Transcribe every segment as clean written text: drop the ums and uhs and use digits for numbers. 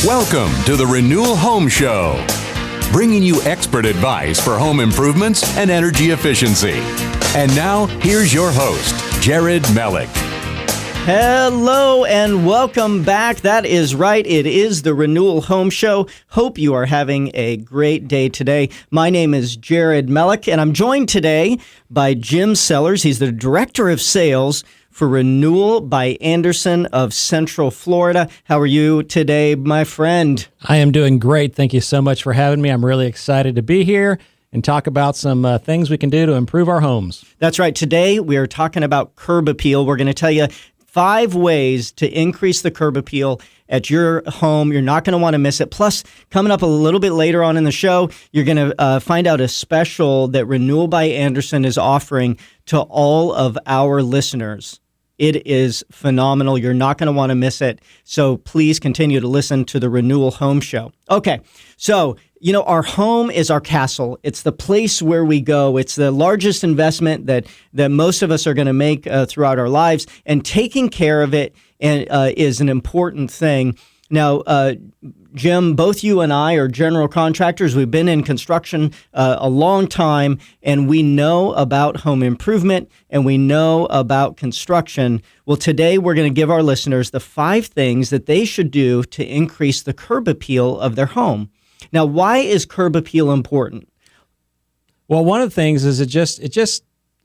Welcome to the Renewal Home Show, bringing you expert advice for home improvements and energy efficiency. And now, here's your host, Jared Mellick. Hello and welcome back. That is right. It is the Renewal Home Show. Hope you are having a great day today. My name is Jared Mellick, and I'm joined today by Jim Sellers. He's the Director of Sales for Renewal by Andersen of Central Florida. How are you today, my friend? I am doing great. Thank you so much for having me. I'm really excited to be here and talk about some things we can do to improve our homes. That's right. Today we are talking about curb appeal. We're going to tell you 5 ways to increase the curb appeal at your home. You're not going to want to miss it. Plus, coming up a little bit later on in the show, you're going to find out a special that Renewal by Andersen is offering to all of our listeners. It is phenomenal. You're not going to want to miss it. So please continue to listen to the Renewal Home Show. Okay, so our home is our castle. It's the place where we go. It's the largest investment that most of us are going to make throughout our lives, and taking care of it is an important thing. Now, Jim, both you and I are general contractors. We've been in construction a long time, and we know about home improvement, and we know about construction. Well, today we're going to give our listeners the 5 things that they should do to increase the curb appeal of their home. Now, why is curb appeal important? Well, one of the things is it just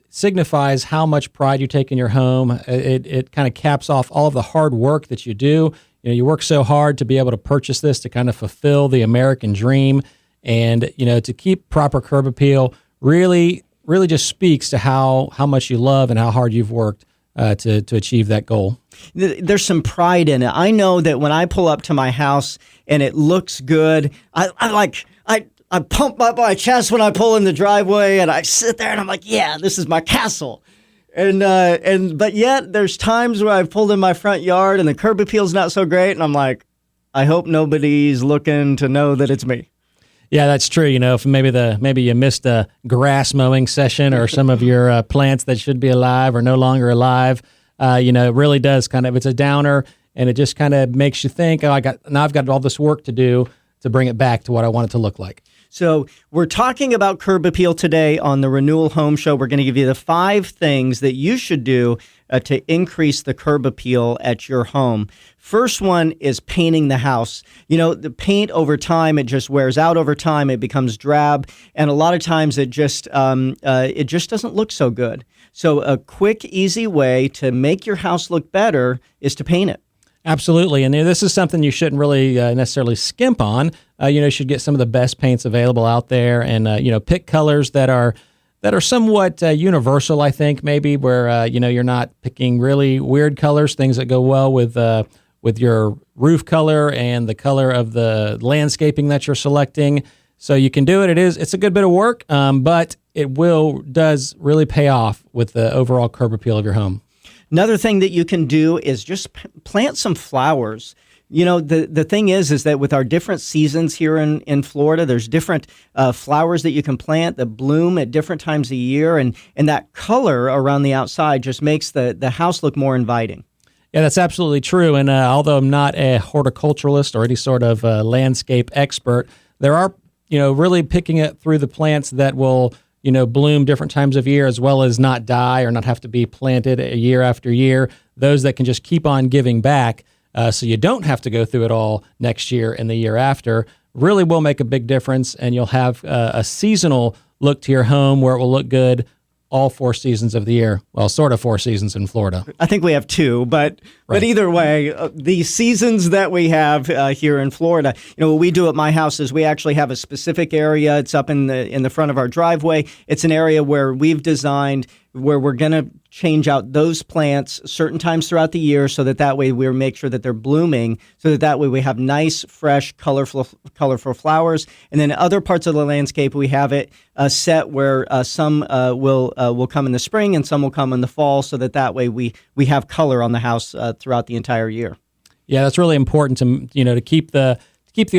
signifies how much pride you take in your home. It kind of caps off all of the hard work that you do. You work so hard to be able to purchase this to kind of fulfill the American dream, and to keep proper curb appeal really just speaks to how much you love and how hard you've worked to achieve that goal. There's some pride in it. I know that when I pull up to my house and it looks good, I pump up my chest when I pull in the driveway, and I sit there and I'm like, yeah, this is my castle. But yet there's times where I've pulled in my front yard and the curb appeal's not so great, and I'm like, I hope nobody's looking to know that it's me. Yeah, that's true. If maybe you missed a grass mowing session, or some of your plants that should be alive are no longer alive. It really does it's a downer, and it just kind of makes you think, I've got all this work to do to bring it back to what I want it to look like. So we're talking about curb appeal today on the Renewal Home Show. We're going to give you the 5 things that you should do to increase the curb appeal at your home. First one is painting the house. The paint over time, it just wears out over time. It becomes drab, and a lot of times it just doesn't look so good. So a quick, easy way to make your house look better is to paint it. Absolutely, and this is something you shouldn't really necessarily skimp on. You should get some of the best paints available out there, and pick colors that are somewhat universal. I think maybe where you're not picking really weird colors, things that go well with your roof color and the color of the landscaping that you're selecting. So you can do it. It's a good bit of work, but it does really pay off with the overall curb appeal of your home. Another thing that you can do is just plant some flowers. The thing is that with our different seasons here in Florida, there's different flowers that you can plant that bloom at different times of year, and that color around the outside just makes the house look more inviting. Yeah, that's absolutely true. And although I'm not a horticulturalist or any sort of landscape expert, there are really picking it through the plants that will bloom different times of year, as well as not die or not have to be planted a year after year. Those that can just keep on giving back, so you don't have to go through it all next year and the year after, really will make a big difference, and you'll have a seasonal look to your home where it will look good all 4 seasons of the year. Well, sort of 4 seasons in Florida. I think we have 2, but either way, the seasons that we have here in Florida, what we do at my house is we actually have a specific area. It's up in the front of our driveway. It's an area where we've designed where we're going to change out those plants certain times throughout the year, so that way we make sure that they're blooming, so that way we have nice, fresh, colorful flowers. And then other parts of the landscape, we have it set where some will come in the spring and some will come in the fall, so that way we have color on the house throughout the entire year. Yeah, that's really important to keep the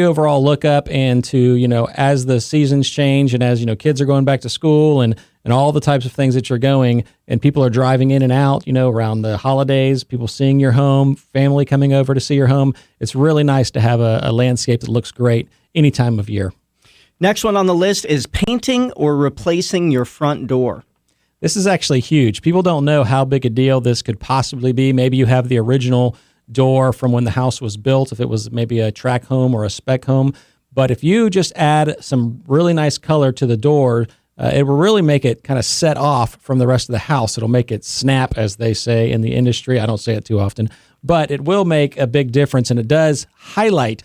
overall look up, and to as the seasons change, and as kids are going back to school, and and all the types of things that you're going, and people are driving in and out, around the holidays, people seeing your home, family coming over to see your home. It's really nice to have a landscape that looks great any time of year. Next one on the list is painting or replacing your front door. This is actually huge. People don't know how big a deal this could possibly be. Maybe you have the original door from when the house was built, if it was maybe a track home or a spec home. But if you just add some really nice color to the door, it will really make it kind of set off from the rest of the house. It'll make it snap, as they say in the industry. I don't say it too often, but it will make a big difference, and it does highlight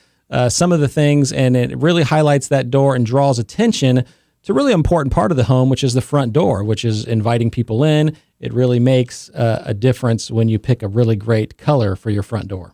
some of the things, and it really highlights that door and draws attention to a really important part of the home, which is the front door, which is inviting people in. It really makes a difference when you pick a really great color for your front door.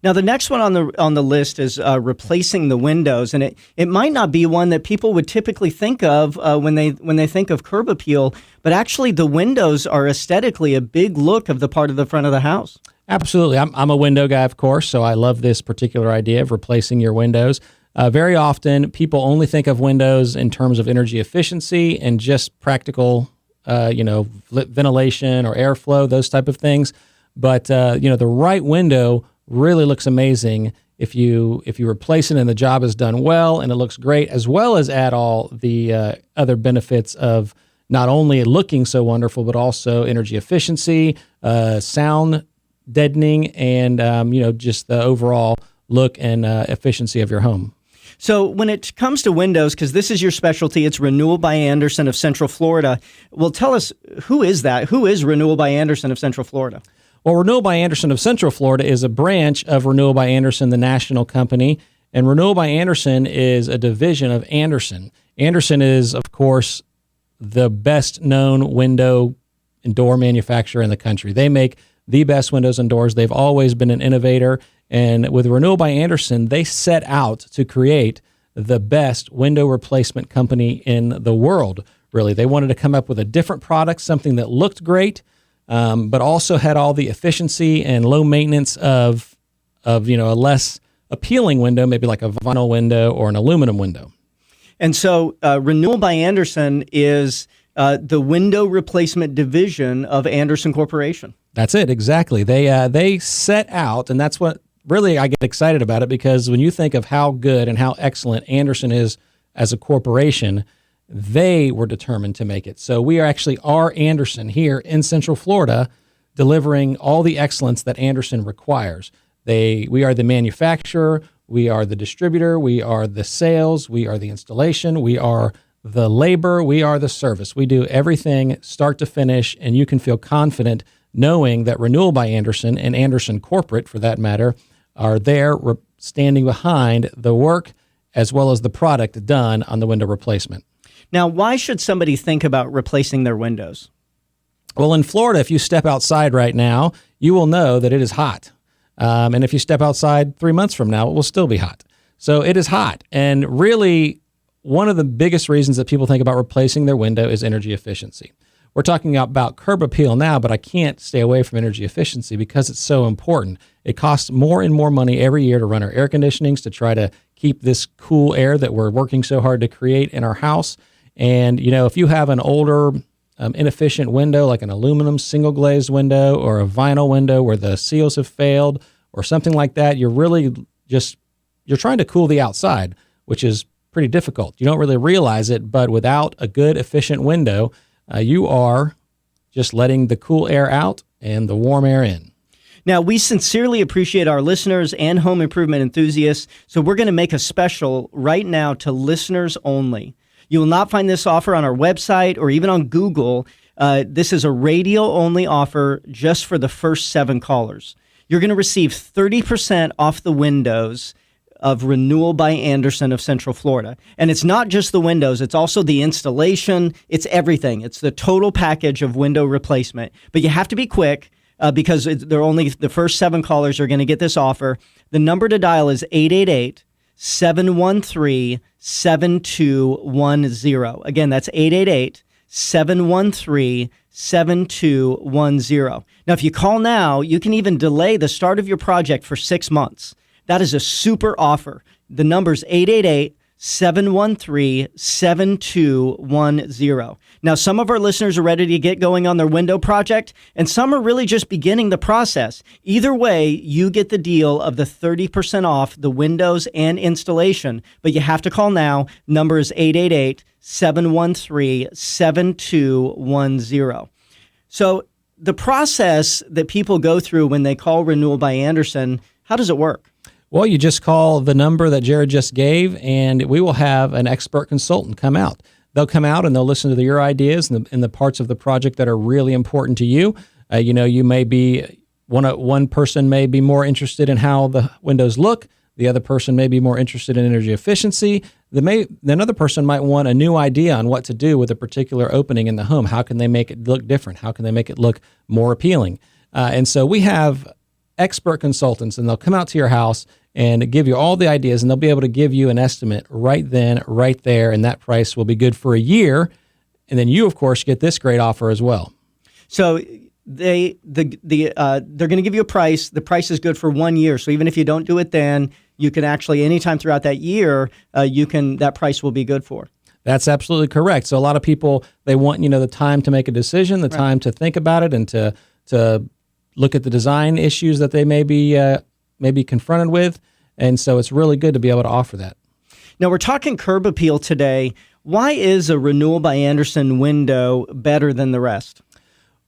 Now, the next one on the list is replacing the windows, and it might not be one that people would typically think of when they think of curb appeal, but actually the windows are aesthetically a big look of the part of the front of the house. Absolutely. I'm a window guy, of course, so I love this particular idea of replacing your windows. Very often, people only think of windows in terms of energy efficiency and just practical, ventilation or airflow, those type of things. But the right window really looks amazing if you replace it and the job is done well and it looks great, as well as add all the other benefits of not only it looking so wonderful, but also energy efficiency, sound deadening, and just the overall look and efficiency of your home. So when it comes to windows, because this is your specialty, it's Renewal by Andersen of Central Florida. Well, tell us, who is that? Who is Renewal by Andersen of Central Florida? Well, Renewal by Andersen of Central Florida is a branch of Renewal by Andersen, the national company, and Renewal by Andersen is a division of Andersen. Andersen is, of course, the best-known window and door manufacturer in the country. They make the best windows and doors. They've always been an innovator, and with Renewal by Andersen, they set out to create the best window replacement company in the world, really. They wanted to come up with a different product, something that looked great, but also had all the efficiency and low maintenance of a less appealing window, maybe like a vinyl window or an aluminum window. And so Renewal by Andersen is the window replacement division of Andersen Corporation. That's it, exactly. They set out, and that's what really I get excited about it, because when you think of how good and how excellent Andersen is as a corporation, they were determined to make it. So we are Andersen here in Central Florida, delivering all the excellence that Andersen requires. We are the manufacturer, we are the distributor, we are the sales, we are the installation, we are the labor, we are the service. We do everything start to finish, and you can feel confident knowing that Renewal by Andersen, and Andersen Corporate for that matter, are there standing behind the work as well as the product done on the window replacement. Now, why should somebody think about replacing their windows? Well, in Florida, if you step outside right now, you will know that it is hot. And if you step outside 3 months from now, it will still be hot. So it is hot. And really, one of the biggest reasons that people think about replacing their window is energy efficiency. We're talking about curb appeal now, but I can't stay away from energy efficiency because it's so important. It costs more and more money every year to run our air conditionings to try to keep this cool air that we're working so hard to create in our house. And, if you have an older, inefficient window, like an aluminum single glazed window or a vinyl window where the seals have failed or something like that, you're trying to cool the outside, which is pretty difficult. You don't really realize it, but without a good, efficient window, you are just letting the cool air out and the warm air in. Now, we sincerely appreciate our listeners and home improvement enthusiasts, so we're going to make a special right now to listeners only. You will not find this offer on our website or even on Google. This is a radio-only offer just for the first 7 callers. You're going to receive 30% off the windows of Renewal by Andersen of Central Florida. And it's not just the windows, it's also the installation, it's everything. It's the total package of window replacement. But you have to be quick because they're only the first 7 callers are going to get this offer. The number to dial is 888-713-7210. Again, that's 888-713-7210. Now, if you call now, you can even delay the start of your project for 6 months. That is a super offer. The number's 713-7210. Now, some of our listeners are ready to get going on their window project, and some are really just beginning the process. Either way, you get the deal of the 30% off the windows and installation, but you have to call now. Number is 888-713-7210. So the process that people go through when they call Renewal by Andersen, how does it work? Well, you just call the number that Jared just gave, and we will have an expert consultant come out. They'll come out and they'll listen to your ideas and the parts of the project that are really important to you. You may be, one person may be more interested in how the windows look. The other person may be more interested in energy efficiency. Another person might want a new idea on what to do with a particular opening in the home. How can they make it look different? How can they make it look more appealing? And so we have expert consultants, and they'll come out to your house and give you all the ideas, and they'll be able to give you an estimate right then, right there, and that price will be good for a year. And then you, of course, get this great offer as well. So they're going to give you a price. The price is good for 1 year. So even if you don't do it then, you can actually, anytime throughout that year, that price will be good for. That's absolutely correct. So a lot of people, they want, the time to make a decision, the time to think about it, and to look at the design issues that they may be confronted with. And so it's really good to be able to offer that. Now, we're talking curb appeal today. Why is a Renewal by Andersen window better than the rest?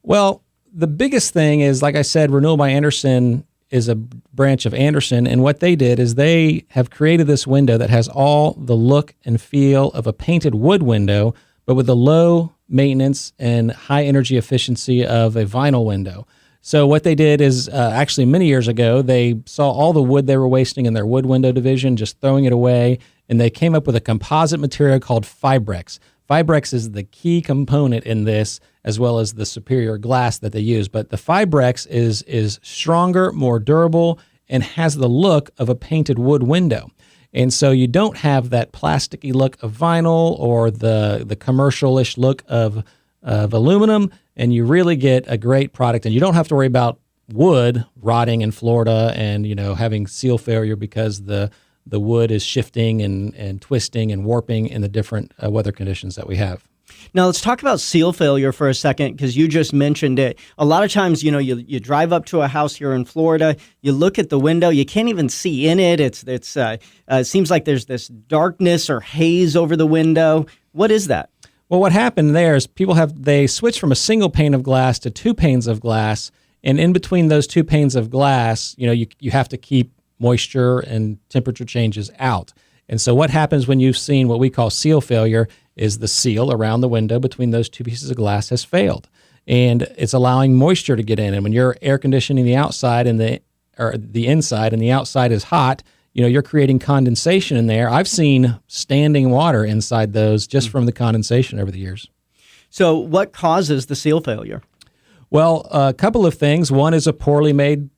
Well, the biggest thing is, like I said, Renewal by Andersen is a branch of Andersen, and what they did is they have created this window that has all the look and feel of a painted wood window, but with the low maintenance and high energy efficiency of a vinyl window. So what they did is, actually many years ago, they saw all the wood they were wasting in their wood window division, just throwing it away, and they came up with a composite material called Fibrex. Fibrex is the key component in this, as well as the superior glass that they use. But the Fibrex is stronger, more durable, and has the look of a painted wood window. And so you don't have that plasticky look of vinyl or the commercial-ish look of aluminum, and you really get a great product. And you don't have to worry about wood rotting in Florida and having seal failure because the wood is shifting and twisting and warping in the different weather conditions that we have. Now, let's talk about seal failure for a second, because you just mentioned it. A lot of times, you drive up to a house here in Florida, you look at the window, you can't even see in it. It seems like there's this darkness or haze over the window. What is that? Well, what happened there is they switched from a single pane of glass to 2 panes of glass, and in between those 2 panes of glass, you have to keep moisture and temperature changes out. And so what happens when you've seen what we call seal failure is the seal around the window between those 2 pieces of glass has failed, and it's allowing moisture to get in. And when you're air conditioning the outside and the inside, and the outside is hot, you're creating condensation in there. I've seen standing water inside those just from the condensation over the years. So what causes the seal failure? Well, a couple of things. One is a poorly made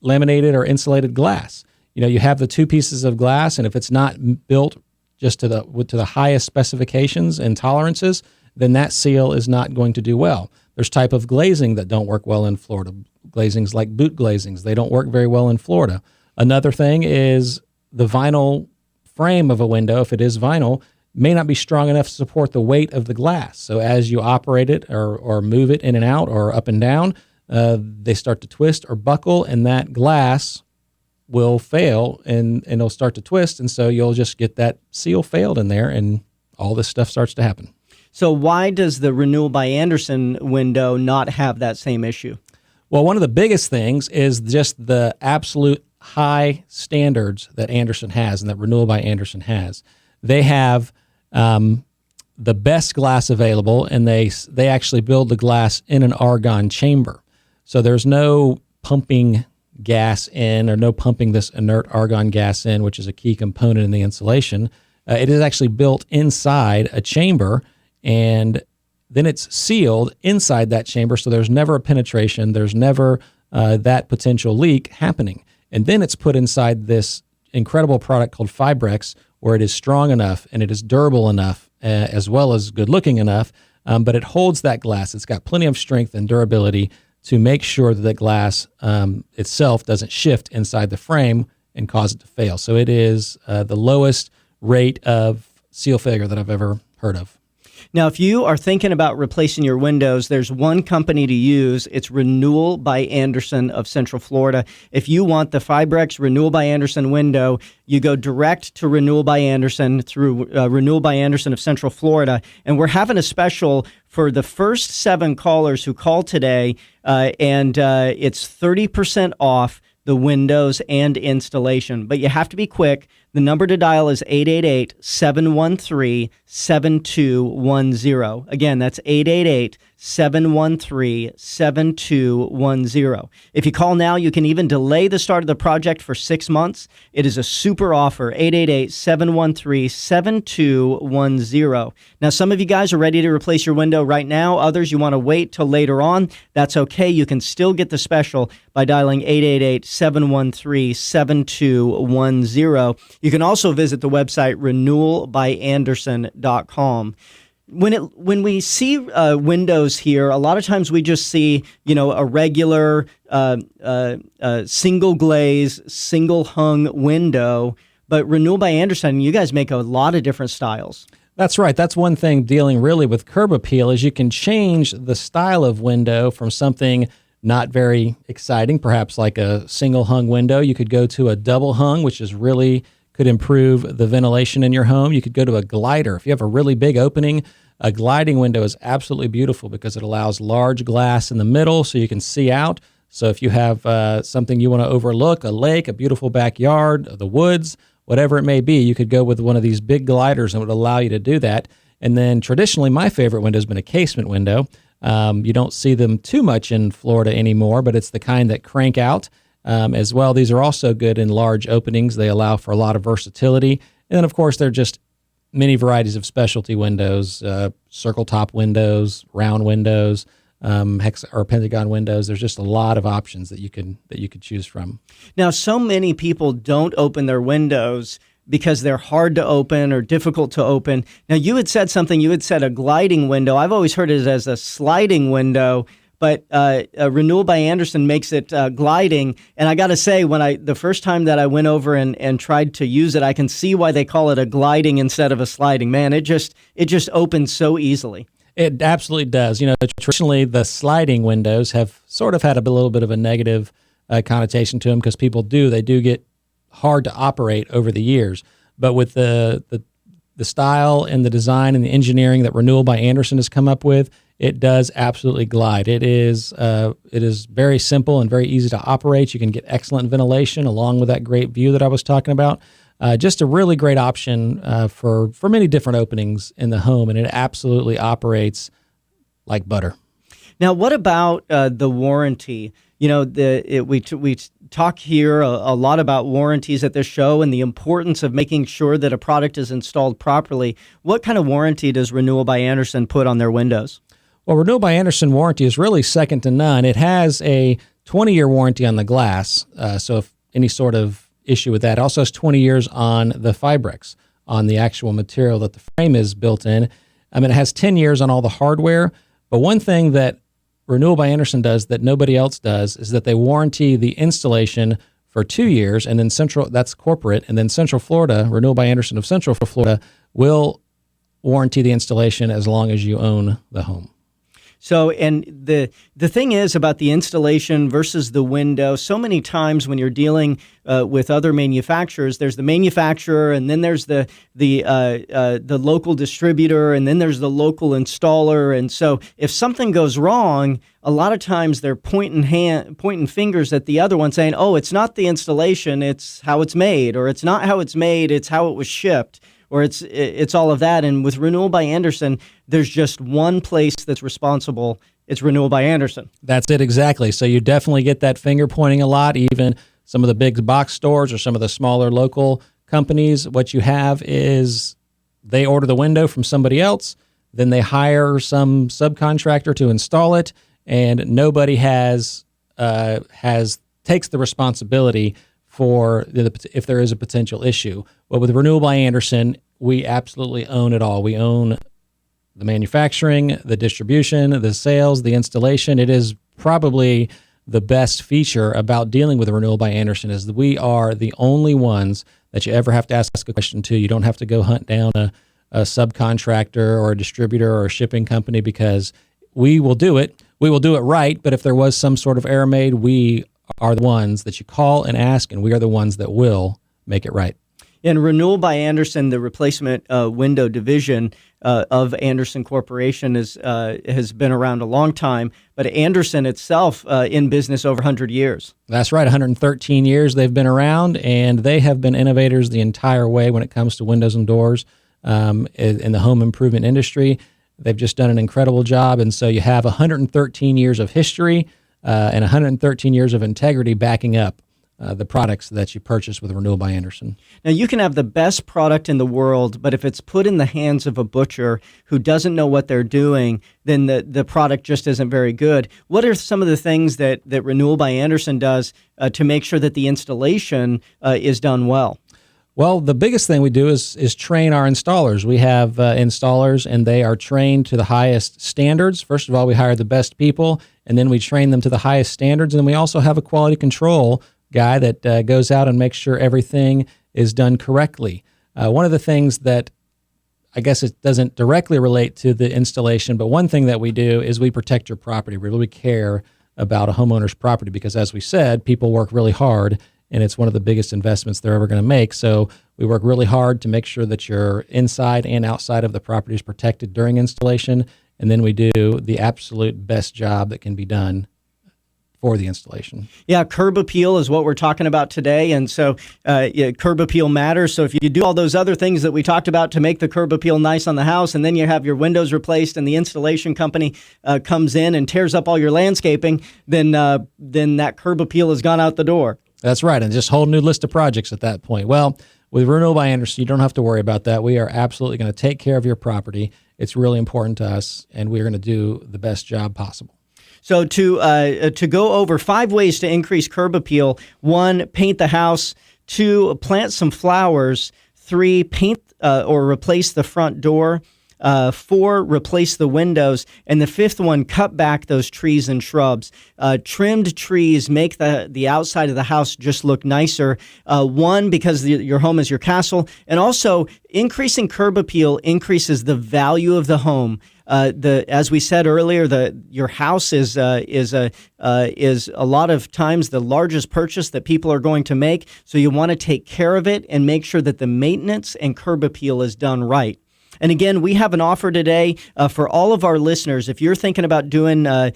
laminated or insulated glass. You have the 2 pieces of glass, and if it's not built just to the highest specifications and tolerances, then that seal is not going to do well. There's type of glazing that don't work well in Florida. Glazings like boot glazings, they don't work very well in Florida. Another thing is the vinyl frame of a window, if it is vinyl, may not be strong enough to support the weight of the glass. So as you operate it or move it in and out or up and down, they start to twist or buckle, and that glass will fail and it'll start to twist. And so you'll just get that seal failed in there, and all this stuff starts to happen. So why does the Renewal by Andersen window not have that same issue? Well, one of the biggest things is just the absolute high standards that Andersen has and that Renewal by Andersen has. They have the best glass available, and they actually build the glass in an argon chamber. So there's no pumping gas in, or no pumping this inert argon gas in, which is a key component in the insulation. It is actually built inside a chamber, and then it's sealed inside that chamber, so there's never a penetration, there's never that potential leak happening. And then it's put inside this incredible product called Fibrex, where it is strong enough and it is durable enough, as well as good-looking enough, but it holds that glass. It's got plenty of strength and durability to make sure that the glass itself doesn't shift inside the frame and cause it to fail. So it is the lowest rate of seal failure that I've ever heard of. Now, if you are thinking about replacing your windows, there's one company to use. It's Renewal by Andersen of Central Florida. If you want the Fibrex Renewal by Andersen window, you go direct to Renewal by Andersen through Renewal by Andersen of Central Florida. And we're having a special for the first 7 callers who call today, and it's 30% off the windows and installation. But you have to be quick. The number to dial is 888-713-7210. Again, that's 888-713-7210. If you call now, you can even delay the start of the project for 6 months. It is a super offer, 888-713-7210. Now, some of you guys are ready to replace your window right now. Others, you want to wait till later on. That's okay. You can still get the special by dialing 888-713-7210. You can also visit the website renewalbyandersen.com. When we see windows here, a lot of times we just see, a regular single glaze, single hung window. But Renewal by Andersen, you guys make a lot of different styles. That's right. That's one thing dealing really with curb appeal is you can change the style of window from something not very exciting, perhaps like a single hung window. You could go to a double hung, which is really could improve the ventilation in your home. You could go to a glider. If you have a really big opening, a gliding window is absolutely beautiful because it allows large glass in the middle so you can see out. So if you have something you want to overlook, a lake, a beautiful backyard, the woods, whatever it may be, you could go with one of these big gliders and it would allow you to do that. And then traditionally, my favorite window has been a casement window. You don't see them too much in Florida anymore, but it's the kind that crank out. As well, these are also good in large openings. They allow for a lot of versatility. And then, of course, they're just many varieties of specialty windows, circle top windows, round windows, hex or pentagon windows. There's just a lot of options that you could choose from. Now, so many people don't open their windows because they're hard to open or difficult to open. Now, you had said something. You had said a gliding window. I've always heard it as a sliding window. But Renewal by Andersen makes it gliding. And I got to say, the first time that I went over and tried to use it, I can see why they call it a gliding instead of a sliding. Man, it just opens so easily. It absolutely does. Traditionally, the sliding windows have sort of had a little bit of a negative connotation to them because they do get hard to operate over the years. But with the style and the design and the engineering that Renewal by Andersen has come up with, it does absolutely glide. It is very simple and very easy to operate. You can get excellent ventilation along with that great view that I was talking about. Just a really great option for many different openings in the home, and it absolutely operates like butter. Now, what about the warranty? We talk here a lot about warranties at this show and the importance of making sure that a product is installed properly. What kind of warranty does Renewal by Andersen put on their windows? Well, Renewal by Andersen warranty is really second to none. It has a 20-year warranty on the glass, so if any sort of issue with that. It also has 20 years on the Fibrex, on the actual material that the frame is built in. It has 10 years on all the hardware, but one thing that Renewal by Andersen does that nobody else does is that they warranty the installation for 2 years, and then that's corporate, and then Central Florida, Renewal by Andersen of Central Florida, will warranty the installation as long as you own the home. So, and the thing is about the installation versus the window, so many times when you're dealing with other manufacturers, there's the manufacturer, and then there's the local distributor, and then there's the local installer. And so if something goes wrong, a lot of times they're pointing fingers at the other one saying, oh, it's not the installation, it's how it's made, or it's not how it's made, it's how it was shipped. Or it's all of that. And with Renewal by Andersen, there's just one place that's responsible. It's Renewal by Andersen. That's it, exactly. So you definitely get that finger pointing a lot. Even some of the big box stores or some of the smaller local companies, what you have is they order the window from somebody else, then they hire some subcontractor to install it, and nobody takes the responsibility for if there is a potential issue. But with Renewal by Andersen, we absolutely own it all. We own the manufacturing, the distribution, the sales, the installation. It is probably the best feature about dealing with Renewal by Andersen is that we are the only ones that you ever have to ask a question to. You don't have to go hunt down a subcontractor or a distributor or a shipping company, because we will do it. We will do it right, but if there was some sort of error made, we are the ones that you call and ask, and we are the ones that will make it right. In Renewal by Andersen, the replacement window division of Andersen Corporation has been around a long time, but Andersen itself in business over 100 years. That's right, 113 years they've been around, and they have been innovators the entire way when it comes to windows and doors in the home improvement industry. They've just done an incredible job, and so you have 113 years of history and 113 years of integrity backing up the products that you purchase with Renewal by Andersen. Now, you can have the best product in the world, but if it's put in the hands of a butcher who doesn't know what they're doing, then the product just isn't very good. What are some of the things that Renewal by Andersen does to make sure that the installation is done well? Well, the biggest thing we do is train our installers. We have installers, and they are trained to the highest standards. First of all, we hire the best people, and then we train them to the highest standards. And then we also have a quality control guy that goes out and makes sure everything is done correctly. One of the things that, I guess it doesn't directly relate to the installation, but one thing that we do is we protect your property. We really care about a homeowner's property because, as we said, people work really hard, and it's one of the biggest investments they're ever going to make. So we work really hard to make sure that your inside and outside of the property is protected during installation, and then we do the absolute best job that can be done for the installation. Yeah, curb appeal is what we're talking about today, and so curb appeal matters. So if you do all those other things that we talked about to make the curb appeal nice on the house, and then you have your windows replaced and the installation company comes in and tears up all your landscaping, then that curb appeal has gone out the door. That's right, and just a whole new list of projects at that point. Well, with Renewal by Andersen, you don't have to worry about that. We are absolutely going to take care of your property. It's really important to us, and we're going to do the best job possible. So to go over 5 ways to increase curb appeal: 1, paint the house; 2, plant some flowers; 3, paint or replace the front door; 4, replace the windows; and the 5th one, cut back those trees and shrubs. Trimmed trees make the outside of the house just look nicer. 1, because your home is your castle, and also increasing curb appeal increases the value of the home. As we said earlier, your house is a lot of times the largest purchase that people are going to make. So you want to take care of it and make sure that the maintenance and curb appeal is done right. And again, we have an offer today for all of our listeners. If you're thinking about doing the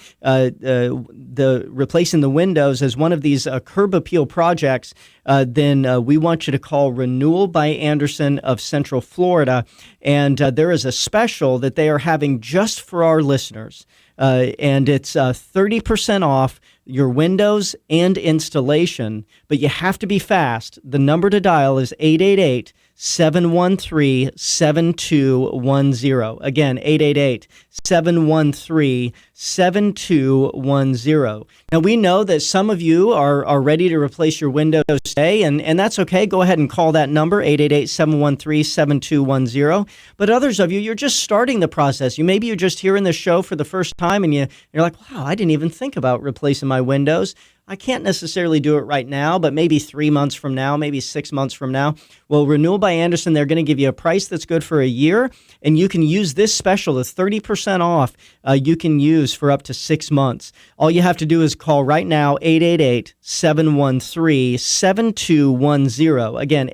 replacing the windows as one of these curb appeal projects, then we want you to call Renewal by Andersen of Central Florida. And there is a special that they are having just for our listeners. And it's 30% off your windows and installation, but you have to be fast. The number to dial is 888-713-7210. Again, 888-713-7210. Now, we know that some of you are ready to replace your windows today, and that's okay. Go ahead and call that number, 888-713-7210. But others of you, you're just starting the process. Maybe you're just hearing the show for the first time, and you're like, wow, I didn't even think about replacing my windows. I can't necessarily do it right now, but maybe 3 months from now, maybe 6 months from now. Well, Renewal by Andersen, they're going to give you a price that's good for a year, and you can use this special, the 30% off, you can use for up to 6 months. All you have to do is call right now, 888-713-7210. Again,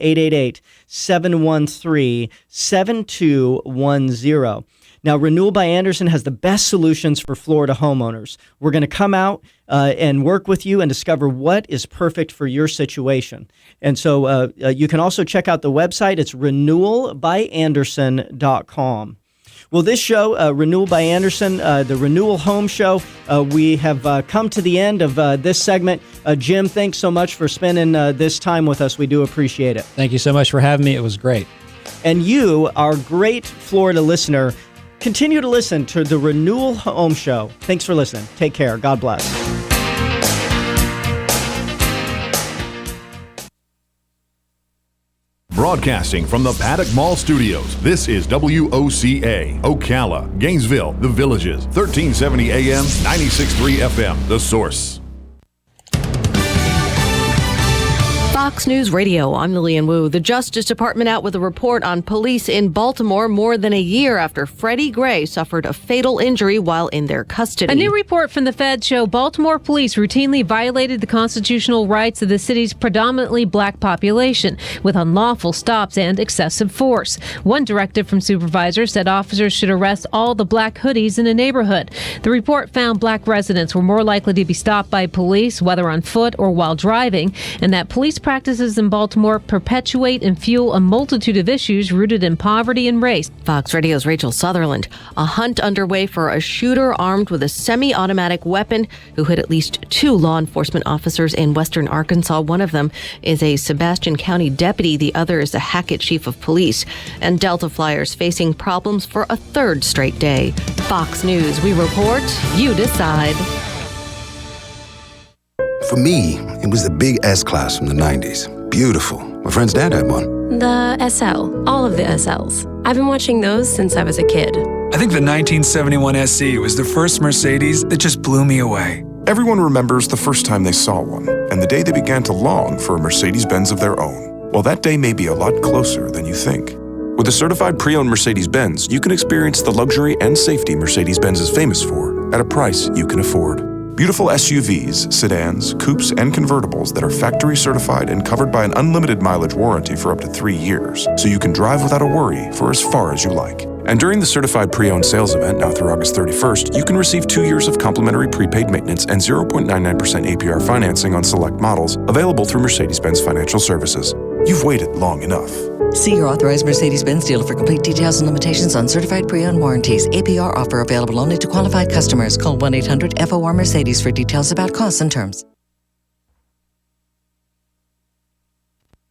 888-713-7210. Now, Renewal by Andersen has the best solutions for Florida homeowners. We're going to come out and work with you and discover what is perfect for your situation. And so you can also check out the website. It's renewalbyandersen.com. Well, this show, Renewal by Andersen, the Renewal Home Show, we have come to the end of this segment. Jim, thanks so much for spending this time with us. We do appreciate it. Thank you so much for having me. It was great. And you, our great Florida listener, continue to listen to the Renewal Home Show. Thanks for listening. Take care. God bless. Broadcasting from the Paddock Mall Studios, this is WOCA, Ocala, Gainesville, The Villages, 1370 AM, 96.3 FM, The Source. Fox News Radio, I'm Lillian Wu. The Justice Department out with a report on police in Baltimore more than a year after Freddie Gray suffered a fatal injury while in their custody. A new report from the Fed show Baltimore police routinely violated the constitutional rights of the city's predominantly black population with unlawful stops and excessive force. One directive from supervisors said officers should arrest all the black hoodies in a neighborhood. The report found black residents were more likely to be stopped by police, whether on foot or while driving, and that police practices in Baltimore perpetuate and fuel a multitude of issues rooted in poverty and race. Fox Radio's Rachel Sutherland. A hunt underway for a shooter armed with a semi-automatic weapon who hit at least 2 law enforcement officers in western Arkansas. One of them is a Sebastian County deputy. The other is the Hackett chief of police. And Delta flyers facing problems for a 3rd straight day. Fox News, we report, you decide. For me, it was the big S-Class from the 90s. Beautiful. My friend's dad had one. The SL. All of the SLs. I've been watching those since I was a kid. I think the 1971 SC was the first Mercedes that just blew me away. Everyone remembers the first time they saw one, and the day they began to long for a Mercedes-Benz of their own. Well, that day may be a lot closer than you think. With a certified pre-owned Mercedes-Benz, you can experience the luxury and safety Mercedes-Benz is famous for at a price you can afford. Beautiful SUVs, sedans, coupes, and convertibles that are factory certified and covered by an unlimited mileage warranty for up to 3 years, so you can drive without a worry for as far as you like. And during the certified pre-owned sales event now through August 31st, you can receive 2 years of complimentary prepaid maintenance and 0.99% APR financing on select models available through Mercedes-Benz Financial Services. You've waited long enough. See your authorized Mercedes-Benz dealer for complete details and limitations on certified pre-owned warranties. APR offer available only to qualified customers. Call 1-800-FOR-MERCEDES for details about costs and terms.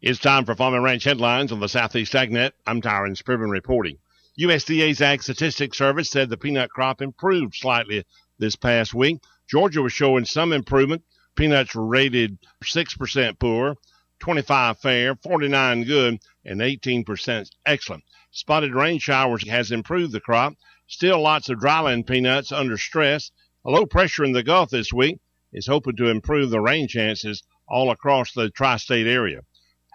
It's time for Farm and Ranch headlines on the Southeast AgNet. I'm Tyron Scriven reporting. USDA's Ag Statistics Service said the peanut crop improved slightly this past week. Georgia was showing some improvement. Peanuts were rated 6% poor, 25 fair, 49 good, and 18% excellent. Spotted rain showers has improved the crop. Still lots of dryland peanuts under stress. A low pressure in the Gulf this week is hoping to improve the rain chances all across the tri-state area.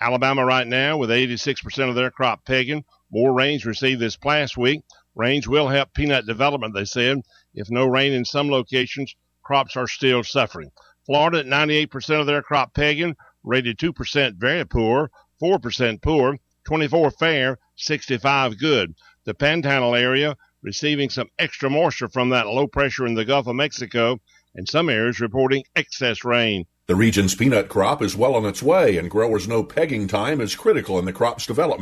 Alabama right now with 86% of their crop pegging. More rains received this past week. Rains will help peanut development, they said. If no rain in some locations, crops are still suffering. Florida at 98% of their crop pegging, rated 2% very poor, 4% poor, 24 fair, 65 good. The Panhandle area receiving some extra moisture from that low pressure in the Gulf of Mexico, and some areas reporting excess rain. The region's peanut crop is well on its way, and growers know pegging time is critical in the crop's development.